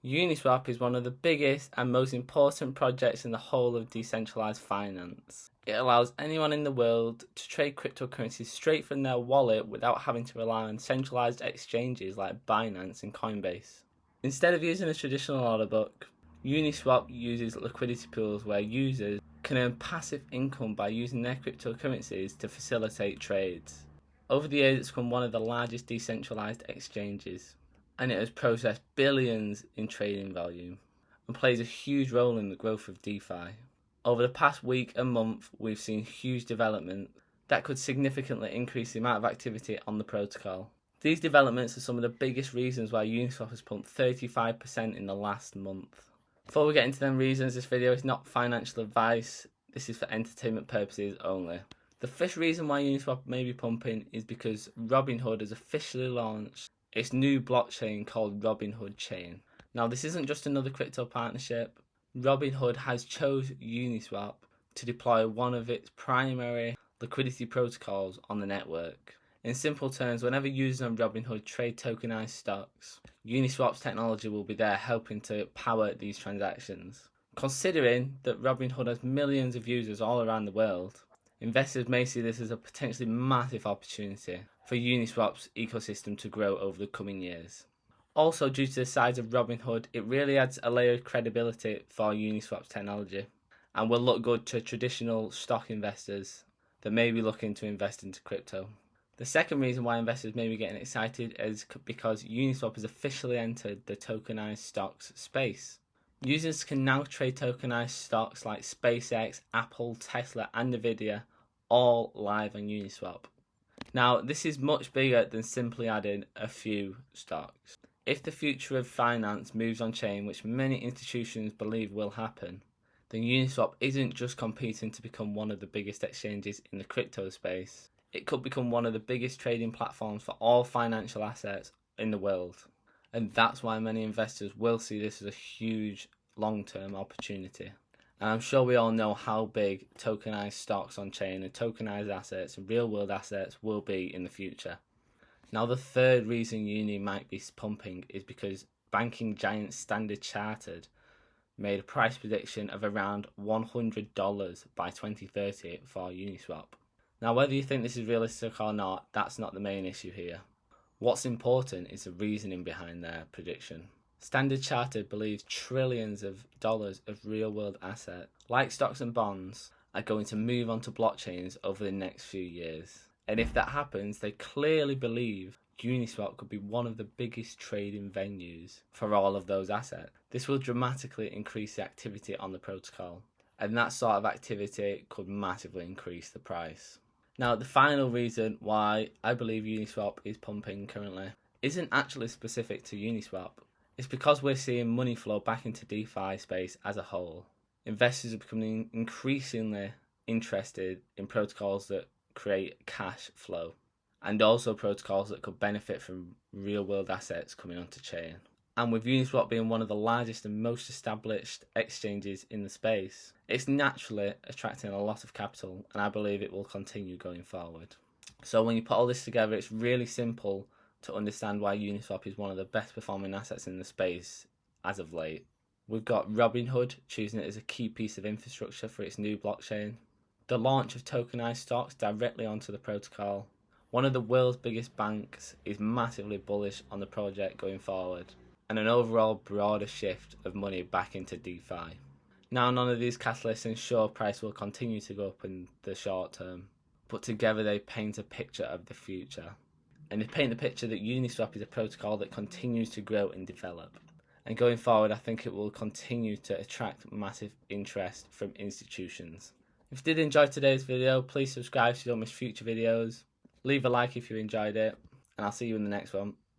Uniswap is one of the biggest and most important projects in the whole of decentralized finance. It allows anyone in the world to trade cryptocurrencies straight from their wallet without having to rely on centralized exchanges like Binance and Coinbase. Instead of using a traditional order book, Uniswap uses liquidity pools where users can earn passive income by using their cryptocurrencies to facilitate trades. Over the years, it's become one of the largest decentralized exchanges, and it has processed billions in trading volume and plays a huge role in the growth of DeFi. Over the past week and month, we've seen huge development that could significantly increase the amount of activity on the protocol. These developments are some of the biggest reasons why Uniswap has pumped 35% in the last month. Before we get into them reasons, this video is not financial advice, this is for entertainment purposes only. The first reason why Uniswap may be pumping is because Robinhood has officially launched its new blockchain called Robinhood Chain. Now, this isn't just another crypto partnership. Robinhood has chosen Uniswap to deploy one of its primary liquidity protocols on the network. In simple terms, whenever users on Robinhood trade tokenized stocks, Uniswap's technology will be there helping to power these transactions. Considering that Robinhood has millions of users all around the world, investors may see this as a potentially massive opportunity for Uniswap's ecosystem to grow over the coming years. Also, due to the size of Robinhood, it really adds a layer of credibility for Uniswap's technology and will look good to traditional stock investors that may be looking to invest into crypto. The second reason why investors may be getting excited is because Uniswap has officially entered the tokenized stocks space. Users can now trade tokenized stocks like SpaceX, Apple, Tesla and Nvidia, all live on Uniswap. Now, this is much bigger than simply adding a few stocks. If the future of finance moves on chain, which many institutions believe will happen, then Uniswap isn't just competing to become one of the biggest exchanges in the crypto space. It could become one of the biggest trading platforms for all financial assets in the world. And that's why many investors will see this as a huge long-term opportunity. And I'm sure we all know how big tokenized stocks on chain and tokenized assets and real-world assets will be in the future. Now, the third reason UNI might be pumping is because banking giant Standard Chartered made a price prediction of around $100 by 2030 for Uniswap. Now, whether you think this is realistic or not, that's not the main issue here. What's important is the reasoning behind their prediction. Standard Chartered believes trillions of dollars of real-world assets, like stocks and bonds, are going to move onto blockchains over the next few years. And if that happens, they clearly believe Uniswap could be one of the biggest trading venues for all of those assets. This will dramatically increase the activity on the protocol, and that sort of activity could massively increase the price. Now, the final reason why I believe Uniswap is pumping currently isn't actually specific to Uniswap. It's because we're seeing money flow back into DeFi space as a whole. Investors are becoming increasingly interested in protocols that create cash flow, and also protocols that could benefit from real-world assets coming onto chain. And with Uniswap being one of the largest and most established exchanges in the space, it's naturally attracting a lot of capital, and I believe it will continue going forward. So when you put all this together, it's really simple to understand why Uniswap is one of the best performing assets in the space as of late. We've got Robinhood choosing it as a key piece of infrastructure for its new blockchain, the launch of tokenized stocks directly onto the protocol. One of the world's biggest banks is massively bullish on the project going forward, and an overall broader shift of money back into DeFi. Now, none of these catalysts ensure price will continue to go up in the short term, but together they paint a picture of the future. And they paint the picture that Uniswap is a protocol that continues to grow and develop. And going forward, I think it will continue to attract massive interest from institutions. If you did enjoy today's video, please subscribe so you don't miss future videos. Leave a like if you enjoyed it, and I'll see you in the next one.